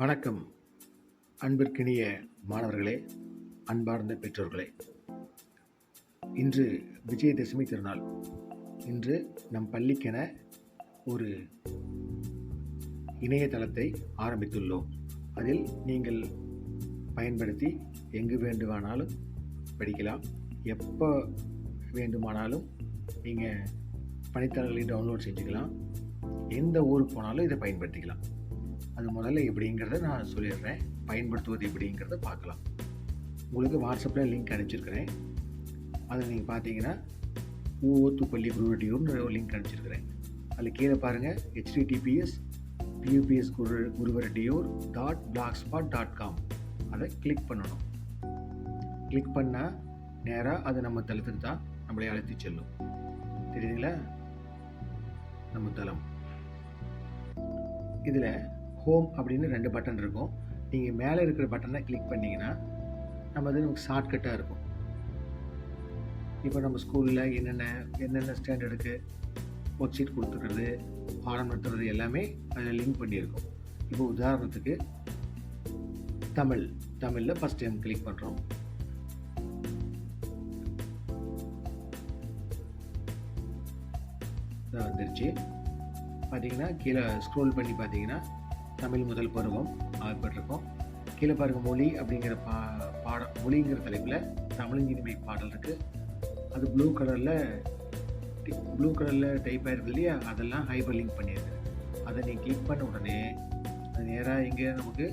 வணக்கம். அன்பிற்கினிய மாணவர்களே, அன்பார்ந்த பெற்றோர்களே, இன்று விஜயதசமி திருநாள். இன்று நம் பள்ளிக்கென ஒரு இணையதளத்தை ஆரம்பித்துள்ளோம். அதில் நீங்கள் பயன்படுத்தி எங்கு வேண்டுமானாலும் படிக்கலாம். எப்போ வேண்டுமானாலும் நீங்கள் பணித்தாள்களை டவுன்லோட் செஞ்சுக்கலாம். எந்த ஊருக்கு போனாலும் இதை பயன்படுத்திக்கலாம். அது முதல்ல எப்படிங்கிறத நான் சொல்லிடுறேன். பயன்படுத்துவது எப்படிங்கிறத பார்க்கலாம். உங்களுக்கு வாட்ஸ்அப்பில் லிங்க் அனுப்பிச்சிருக்கிறேன். அதில் நீங்கள் பார்த்தீங்கன்னா ஊத்துப்பள்ளி குருவடியூர்னு ஒரு லிங்க் அனுப்பிச்சிருக்கிறேன். அதில் கீழே பாருங்கள், https://pupsguruvaradiur.blogspot.com. அதை கிளிக் பண்ணணும். கிளிக் பண்ணால் நேராக அது நம்ம தளத்துக்கு தான் நம்மளை அழைத்து செல்லும். தெரியுதுங்களா? நம்ம தளம். இதில் ஹோம் அப்படின்னு 2 பட்டன் இருக்கும். நீங்கள் மேலே இருக்கிற பட்டனை கிளிக் பண்ணிங்கன்னா நமக்கு ஷார்ட்கட்டாக இருக்கும். இப்போ நம்ம ஸ்கூலில் என்னென்ன ஸ்டாண்டர்டுக்கு ஒர்க் ஷீட் கொடுத்துக்கிறது, பாடம் நடத்துறது எல்லாமே அதில் லிங்க் பண்ணியிருக்கோம். இப்போ உதாரணத்துக்கு தமிழில் ஃபஸ்ட் டைம் கிளிக் பண்ணுறோம். இதான் வந்துருச்சு. பார்த்தீங்கன்னா கீழே ஸ்க்ரோல் பண்ணி பார்த்தீங்கன்னா தமிழ் முதல் பருவம் ஆகப்பட்டிருக்கோம். கீழே பாருங்கள், மொழி அப்படிங்கிற மொழிங்கிற தலைப்பில் தமிழின் இனிமை பாடல் இருக்குது. அது ப்ளூ கலரில் டைப் ஆகிருக்கு இல்லையா? அதெல்லாம் ஹைப்பர் லிங்க் பண்ணியிருக்கு. அதை நீங்கள் கிளிக் பண்ண உடனே அது நேராக இங்கே நமக்கு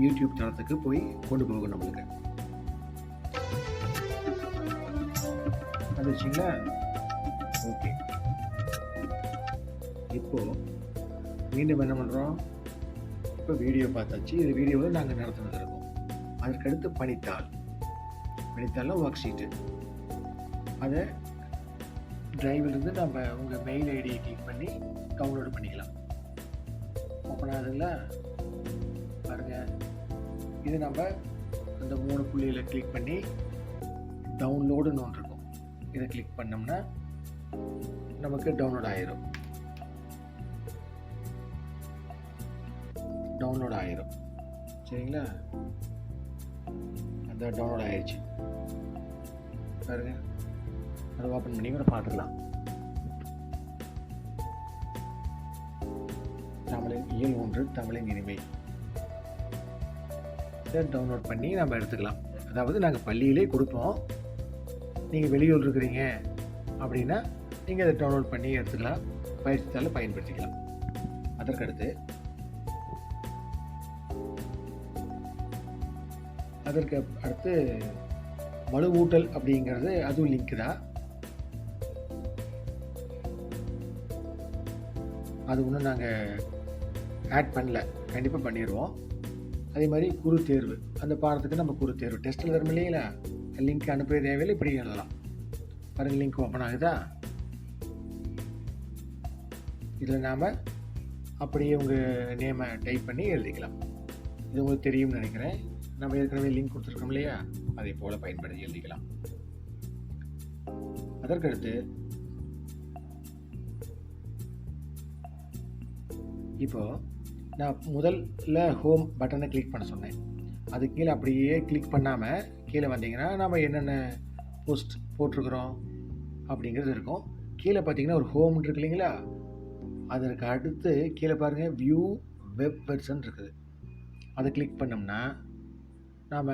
யூடியூப் தளத்துக்கு போய் கொண்டு போகும். நம்மளுக்கு வந்துச்சுங்களா? ஓகே. இப்போது மீண்டும் என்ன பண்ணுறோம்? இப்போ வீடியோ பார்த்தாச்சு. இது வீடியோவில் நாங்கள் நடத்துனது இருக்கோம். அதற்கடுத்து பணித்தாளில் ஒர்க் ஷீட்டு. அதை டிரைவிலிருந்து நம்ம உங்கள் மெயில் ஐடியை கிளிக் பண்ணி டவுன்லோடு பண்ணிக்கலாம். ஓப்பன் ஆகுதுங்களா? பாருங்கள், இது நம்ம அந்த 3 புள்ளியில் கிளிக் பண்ணி டவுன்லோடுன்னு ஒன்று இருக்கும். இதை கிளிக் பண்ணோம்னா நமக்கு டவுன்லோட் ஆயிரும். சரிங்களா? அந்த டவுன்லோட் ஆயிடுச்சு. பாருங்க, அதை ஓப்பன் பண்ணி கூட பார்த்துக்கலாம். தமிழின் இயல் 1 தமிழின் இனிமை. இதை டவுன்லோட் பண்ணி நம்ம எடுத்துக்கலாம். அதாவது நாங்கள் பள்ளியிலே கொடுப்போம். நீங்கள் வெளியூர் இருக்கிறீங்க அப்படின்னா நீங்கள் அதை டவுன்லோட் பண்ணி எடுத்துக்கலாம். பயிற்சித்தாளில் பயன்படுத்திக்கலாம். அதற்கு அடுத்து வலுவூட்டல் அப்படிங்கிறது அதுவும் லிங்க் தான். அது ஒன்றும் நாங்கள் ஆட் பண்ணல, கண்டிப்பாக பண்ணிடுவோம். அதே மாதிரி குறு தேர்வு, அந்த பாடத்துக்கு நம்ம குறு தேர்வு டெஸ்ட்டில் வரும் இல்லைங்களா? லிங்க் அனுப்ப தேவையில்லை, இப்படி எழுதலாம். பாருங்கள், லிங்க் ஓப்பன் ஆகுதா? இதில் நாம் அப்படியே உங்கள் நேமை டைப் பண்ணி எழுதிக்கலாம். இது உங்களுக்கு தெரியும்னு நினைக்கிறேன். நம்ம ஏற்கனவே லிங்க் கொடுத்துருக்கோம் இல்லையா? அதை போல் பயன்படுத்தி எழுதிக்கலாம். அதற்கடுத்து இப்போது நான் முதல்ல ஹோம் பட்டனை கிளிக் பண்ண சொன்னேன். அது கீழே அப்படியே கிளிக் பண்ணாமல் கீழே வந்தீங்கன்னா நம்ம என்னென்ன போஸ்ட் போட்டிருக்கிறோம் அப்படிங்கிறது இருக்கும். கீழே பார்த்தீங்கன்னா ஒரு ஹோம் இருக்கு இல்லைங்களா? அதற்கு அடுத்து கீழே பாருங்கள், வியூ வெப் வெர்ஷன் இருக்குது. அதை கிளிக் பண்ணோம்னா நாம்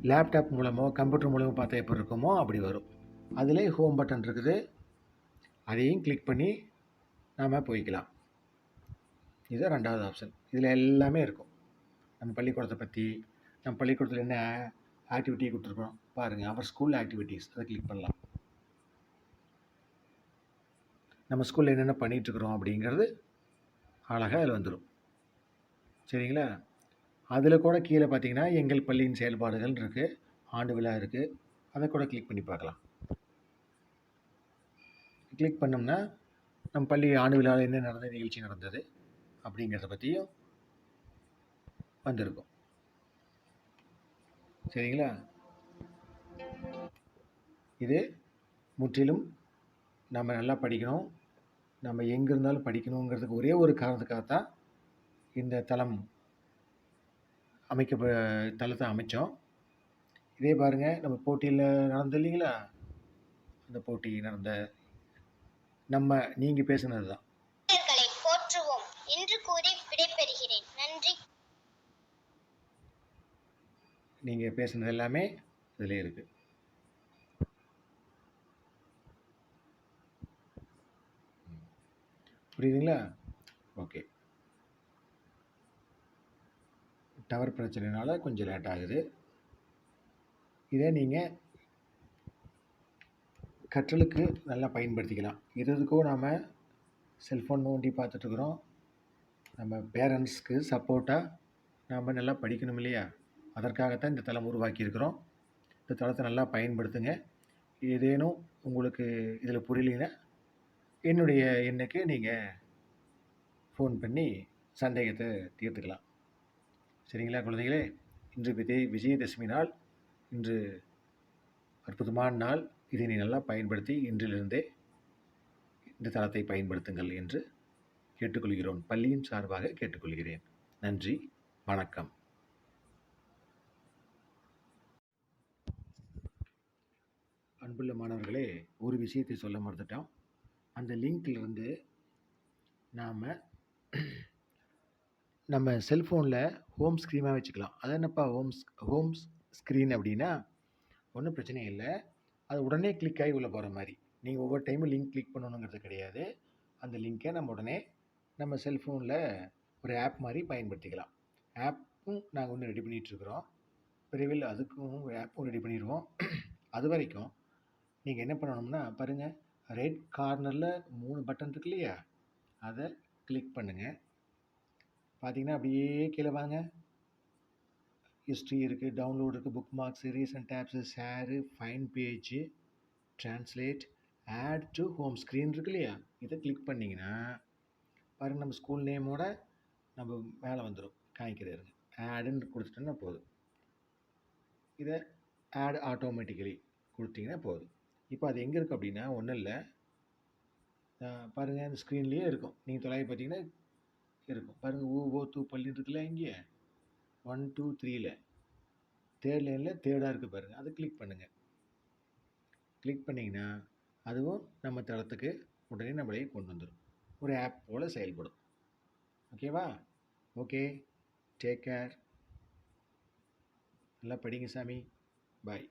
லேப்டாப் மூலமோ கம்ப்யூட்டர் மூலமோ பார்த்தா எப்படி இருக்குமோ அப்படி வரும். அதில் ஹோம் பட்டன் இருக்குது. அதையும் கிளிக் பண்ணி நாம் போய்க்கலாம். இது 2வது ஆப்ஷன். இதில் எல்லாமே இருக்கும். நம்ம பள்ளிக்கூடத்தை பற்றி, நம்ம பள்ளிக்கூடத்தில் என்ன ஆக்டிவிட்டி கொடுத்துருக்கோம் பாருங்கள். அவர் ஸ்கூல் ஆக்டிவிட்டீஸ், அதை கிளிக் பண்ணலாம். நம்ம ஸ்கூலில் என்னென்ன பண்ணிகிட்ருக்குறோம் அப்படிங்கிறது அழகாக அதில் வந்துடும். சரிங்களா? அதில் கூட கீழே பார்த்தீங்கன்னா எங்கள் பள்ளியின் செயல்பாடுகள் இருக்குது, ஆண்டு விழா இருக்குது. அதை கூட கிளிக் பண்ணி பார்க்கலாம். கிளிக் பண்ணோம்னா நம்ம பள்ளி ஆண்டு விழாவில் என்ன நிகழ்ச்சி நடந்தது அப்படிங்கிறத பற்றியும் வந்திருக்கும். சரிங்களா? இது முற்றிலும் நம்ம நல்லா படிக்கணும், நம்ம எங்கே இருந்தாலும் படிக்கணுங்கிறதுக்கு ஒரே ஒரு காரணத்துக்காகத்தான் இந்த தளத்தை அமைச்சோம். இதே பாருங்கள், நம்ம போட்டியில் நடந்தது இல்லைங்களா, அந்த போட்டி நடந்த நீங்கள் பேசுனது தான். போற்றுவோம் என்று கூறி விடைபெறுகிறேன். நன்றி. நீங்கள் பேசுனது எல்லாமே இதில் இருக்குது. புரியுதுங்களா? ஓகே. டவர் பிரச்சனைனால கொஞ்சம் லேட் ஆகுது. இதை நீங்கள் கற்றலுக்கு நல்லா பயன்படுத்திக்கலாம். எதுக்கோ நாம் செல்ஃபோன் நோண்டி பார்த்துட்ருக்குறோம். நம்ம பேரண்ட்ஸ்க்கு சப்போர்ட்டாக நாம் நல்லா படிக்கணும் இல்லையா? அதற்காகத்தான் இந்த தளம் உருவாக்கியிருக்கிறோம். இந்த தளத்தை நல்லா பயன்படுத்துங்க. ஏதேனும் உங்களுக்கு இதில் புரியலைன்னா என்னுடைய எண்ணுக்கு நீங்கள் ஃபோன் பண்ணி சந்தேகத்தை தீர்த்துக்கலாம். சரிங்களா குழந்தைகளே? இன்று விஜயதசமி நாள். இன்று அற்புதமான நாள். இதை நீ நல்லா பயன்படுத்தி இன்றிலிருந்தே இந்த தளத்தை பயன்படுத்துங்கள் என்று கேட்டுக்கொள்கிறோம். பள்ளியின் சார்பாக கேட்டுக்கொள்கிறேன். நன்றி, வணக்கம். அன்புள்ள மாணவர்களே, ஒரு விஷயத்தை சொல்ல மறந்துட்டோம். அந்த லிங்க்லேருந்து நம்ம செல்ஃபோனில் ஹோம் ஸ்க்ரீனாக வச்சுக்கலாம். அது என்னப்பா ஹோம் ஸ்க்ரீன் அப்படின்னா ஒன்றும் பிரச்சனை இல்லை. அது உடனே கிளிக் ஆகி உள்ளே போகிற மாதிரி. நீங்கள் ஒவ்வொரு டைமும் லிங்க் கிளிக் பண்ணணுங்கிறது கிடையாது. அந்த லிங்க்கை நம்ம உடனே நம்ம செல்ஃபோனில் ஒரு ஆப் மாதிரி பயன்படுத்திக்கலாம். ஆப்பும் நாங்கள் ஒன்று ரெடி பண்ணிகிட்ருக்குறோம். விரைவில் அதுக்கும் ஒரு ஆப்பும் ரெடி பண்ணிடுவோம். அது வரைக்கும் நீங்கள் என்ன பண்ணணும்னா பாருங்கள், ரைட் கார்னரில் 3 பட்டன் இருக்கு இல்லையா, அதை கிளிக் பண்ணுங்கள். பார்த்தீங்கன்னா அப்படியே கீழே வாங்க. ஹிஸ்ட்ரி இருக்குது, டவுன்லோட் இருக்குது, bookmarks, recent tabs, share, find page, translate, add to home screen இருக்கு இல்லையா, இதை கிளிக் பண்ணிங்கன்னா பாருங்கள் நம்ம ஸ்கூல் நேமோட நம்ம மேலே வந்துடும் காய்க்கிறாரு. ஆடுன்னு கொடுத்துட்டோன்னா போதும். இதை ஆட் ஆட்டோமேட்டிக்கலி கொடுத்தீங்கன்னா போதும். இப்போ அது எங்கே இருக்குது அப்படின்னா ஒன்றும் இல்லை, பாருங்கள் அந்த ஸ்க்ரீன்லேயே இருக்கும். நீங்கள் தொலைவி பார்த்தீங்கன்னா இருக்கும். பாருங்கள் ஊ தூ பள்ளி இருக்குல்ல, இங்கே 1 2 3ல் 3rd லைனில் 3rd இருக்குது பாருங்கள், அதை கிளிக் பண்ணுங்கள். கிளிக் பண்ணிங்கன்னா அதுவும் நம்ம தளத்துக்கு உடனே நம்மளே கொண்டு வந்துடும். ஒரு ஆப் போல் செயல்படும். ஓகேவா? Okay, take care. நல்லா படிங்க சாமி. பாய்.